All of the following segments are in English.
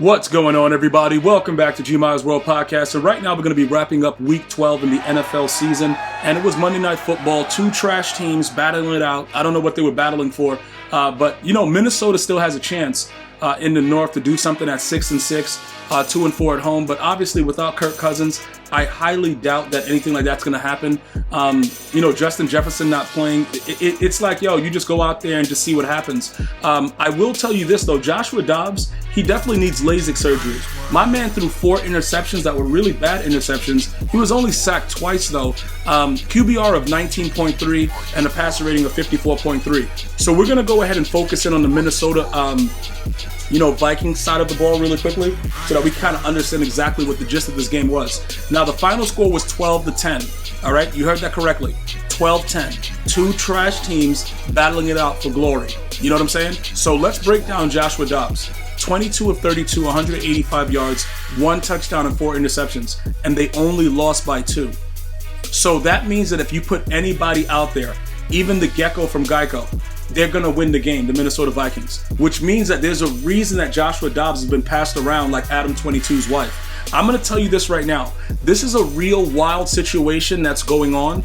What's going on, everybody? Welcome back to GmiasWorld podcast. So right now we're going to be wrapping up Week 12 in the NFL season, and it was Monday Night Football. Two trash teams battling it out. I don't know what they were battling for, but you know, Minnesota still has a chance in the North to do something at 6-6, 2-4 at home. But obviously, without Kirk Cousins, I highly doubt that anything like that's going to happen. You know, Justin Jefferson not playing, it's like, yo, you just go out there and just see what happens. I will tell you this, though. Joshua Dobbs, he definitely needs Lasik surgery. My man threw 4 interceptions that were really bad interceptions. He was only sacked twice, though. QBR of 19.3 and a passer rating of 54.3. So we're going to go ahead and focus in on the Minnesota Vikings side of the ball really quickly so that we kind of understand exactly what the gist of this game was. Now, the final score was 12-10. All right, you heard that correctly. 12-10. Two trash teams battling it out for glory. You know what I'm saying? So let's break down Joshua Dobbs. 22 of 32, 185 yards, 1 touchdown and 4 interceptions, and they only lost by 2. So that means that if you put anybody out there, even the Gecko from Geico, they're going to win the game, the Minnesota Vikings, which means that there's a reason that Joshua Dobbs has been passed around like Adam 22's wife. I'm going to tell you this right now. This is a real wild situation that's going on,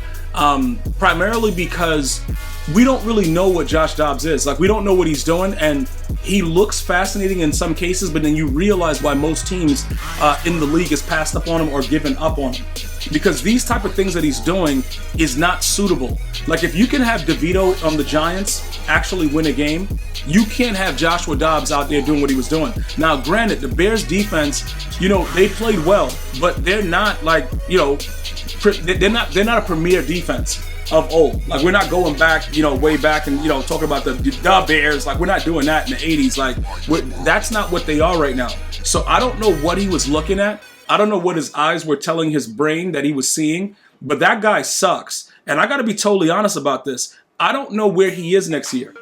primarily because we don't really know what Josh Dobbs is. Like, we don't know what he's doing, and he looks fascinating in some cases, but then you realize why most teams in the league has passed up on him or given up on him. Because these type of things that he's doing is not suitable. Like, if you can have DeVito on the Giants actually win a game, you can't have Joshua Dobbs out there doing what he was doing. Now, granted, the Bears defense, you know, they played well, but they're not like, you know, they're not a premier defense of old. Like, we're not going back, you know, way back and, you know, talking about the Bears. Like, we're not doing that in the 80s. Like, that's not what they are right now. So I don't know what he was looking at. I don't know what his eyes were telling his brain that he was seeing, but that guy sucks. And I got to be totally honest about this. I don't know where he is next year.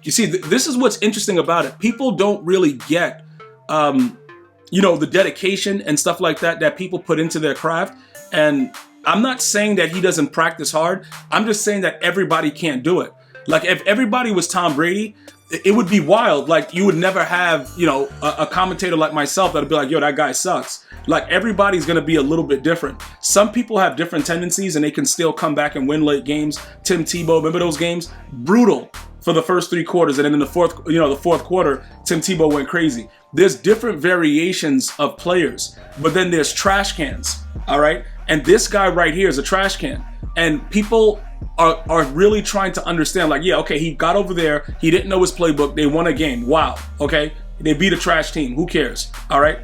You see, this is what's interesting about it. People don't really get, the dedication and stuff like that people put into their craft. And I'm not saying that he doesn't practice hard. I'm just saying that everybody can't do it. Like, if everybody was Tom Brady, it would be wild. Like, you would never have, you know, a commentator like myself that would be like, yo, that guy sucks. Like, everybody's going to be a little bit different. Some people have different tendencies and they can still come back and win late games. Tim Tebow, remember those games? Brutal for the first 3 quarters. And then in the fourth quarter, Tim Tebow went crazy. There's different variations of players, but then there's trash cans. All right. And this guy right here is a trash can. And people are really trying to understand, like, yeah, okay, he got over there. He didn't know his playbook. They won a game. Wow. Okay. They beat a trash team. Who cares? All right.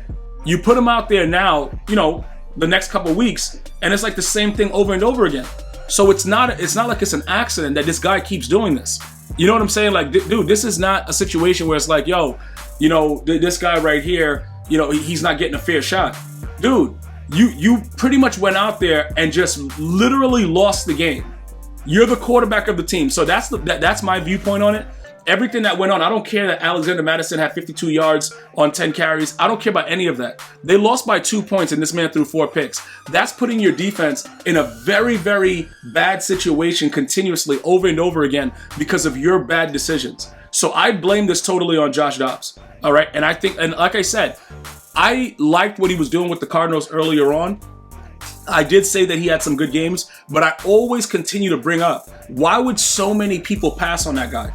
You put him out there now, you know, the next couple of weeks, and it's like the same thing over and over again. So it's not like it's an accident that this guy keeps doing this. You know what I'm saying? Like, dude, this is not a situation where it's like, yo, you know, this guy right here, you know, he's not getting a fair shot. Dude, you pretty much went out there and just literally lost the game. You're the quarterback of the team. So that's my viewpoint on it. Everything that went on, I don't care that Alexander Madison had 52 yards on 10 carries. I don't care about any of that. They lost by 2 points and this man threw 4 picks. That's putting your defense in a very, very bad situation continuously over and over again because of your bad decisions. So I blame this totally on Josh Dobbs. All right. And I think, and like I said, I liked what he was doing with the Cardinals earlier on. I did say that he had some good games, but I always continue to bring up, why would so many people pass on that guy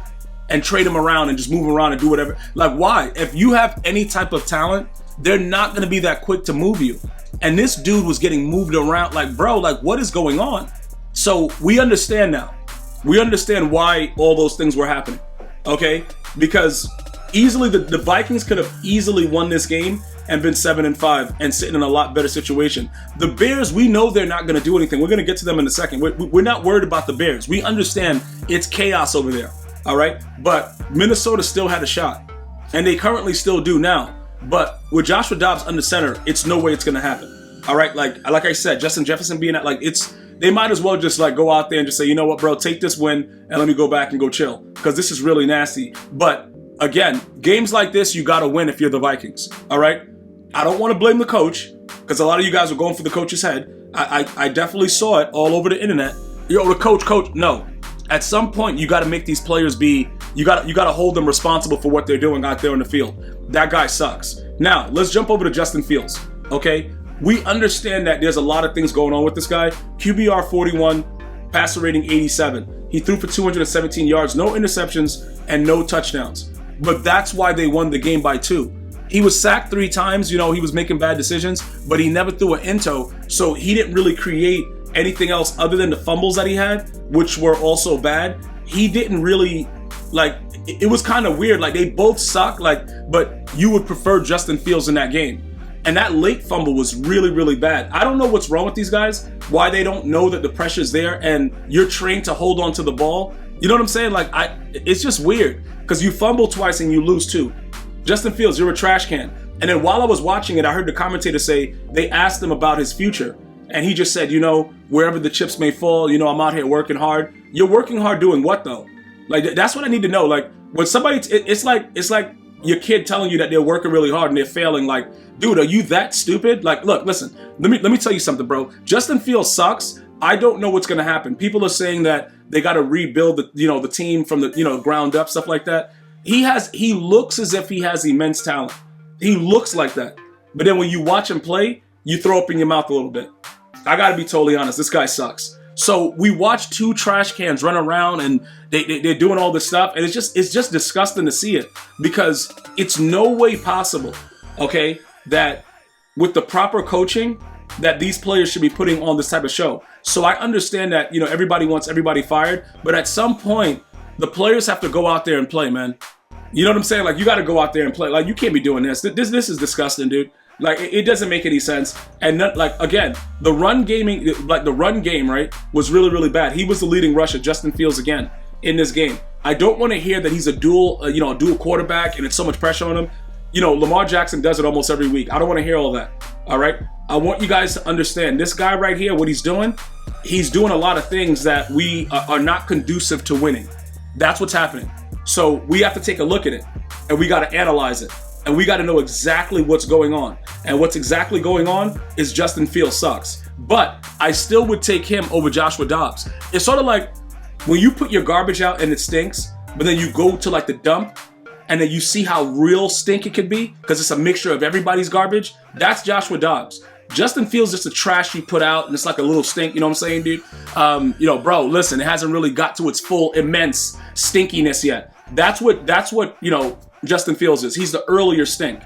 and trade him around and just move around and do whatever? Like, why? If you have any type of talent, they're not going to be that quick to move you. And this dude was getting moved around. Like, bro, like, what is going on? So we understand now. We understand why all those things were happening. Okay? Because easily the Vikings could have easily won this game and been 7-5 and sitting in a lot better situation. The Bears, we know they're not going to do anything. We're going to get to them in a second. We're not worried about the Bears. We understand it's chaos over there. All right. But Minnesota still had a shot, and they currently still do now. But with Joshua Dobbs under center, it's no way it's going to happen. All right. Like I said, Justin Jefferson being at, they might as well just like go out there and just say, you know what, bro, take this win and let me go back and go chill, because this is really nasty. But again, games like this, you got to win if you're the Vikings. All right. I don't want to blame the coach, because a lot of you guys are going for the coach's head. I definitely saw it all over the internet. Yo, the coach, no. At some point, you got to make these players you got to hold them responsible for what they're doing out there on the field. That guy sucks. Now, let's jump over to Justin Fields, okay? We understand that there's a lot of things going on with this guy. QBR 41, passer rating 87. He threw for 217 yards, no interceptions, and no touchdowns. But that's why they won the game by 2. He was sacked 3 times, he was making bad decisions, but he never threw an into, so he didn't really create anything else other than the fumbles that he had, which were also bad. He didn't really, it was kind of weird. They both suck, but you would prefer Justin Fields in that game. And that late fumble was really, really bad. I don't know what's wrong with these guys, why they don't know that the pressure's there and you're trained to hold on to the ball. You know what I'm saying? It's just weird because you fumble twice and you lose 2. Justin Fields, you're a trash can. And then while I was watching it, I heard the commentator say they asked him about his future. And he just said, wherever the chips may fall, I'm out here working hard. You're working hard doing what though? That's what I need to know. When somebody, it's like your kid telling you that they're working really hard and they're failing. Dude, are you that stupid? Look, listen, let me tell you something, bro. Justin Fields sucks. I don't know what's going to happen. People are saying that they got to rebuild the team from the, ground up, stuff like that. He looks as if he has immense talent. He looks like that. But then when you watch him play, you throw up in your mouth a little bit. I got to be totally honest. This guy sucks. So we watch 2 trash cans run around and they're doing all this stuff. And it's just disgusting to see it because it's no way possible, okay, that with the proper coaching that these players should be putting on this type of show. So I understand that, everybody wants everybody fired. But at some point, the players have to go out there and play, man. You know what I'm saying? You got to go out there and play. You can't be doing this. This is disgusting, dude. It doesn't make any sense. And again, the run game, right, was really, really bad. He was the leading rusher, Justin Fields, again, in this game. I don't want to hear that he's a dual quarterback and it's so much pressure on him. Lamar Jackson does it almost every week. I don't want to hear all that. All right. I want you guys to understand this guy right here, what he's doing a lot of things that we are not conducive to winning. That's what's happening. So we have to take a look at it and we got to analyze it. And we got to know exactly what's going on. And what's exactly going on is Justin Fields sucks. But I still would take him over Joshua Dobbs. It's sort of like when you put your garbage out and it stinks, but then you go to the dump and then you see how real stink it could be because it's a mixture of everybody's garbage. That's Joshua Dobbs. Justin Fields just a trash you put out and it's like a little stink. You know what I'm saying, dude? Bro, listen, it hasn't really got to its full immense stinkiness yet. That's what Justin Fields is. He's the earlier stink,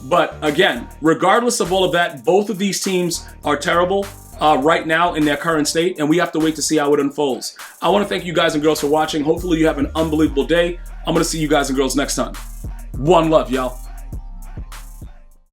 But again, regardless of all of that, both of these teams are terrible right now in their current state, and we have to wait to see how it unfolds. I want to thank you guys and girls for watching. Hopefully you have an unbelievable day. I'm going to see you guys and girls next time. One love, y'all.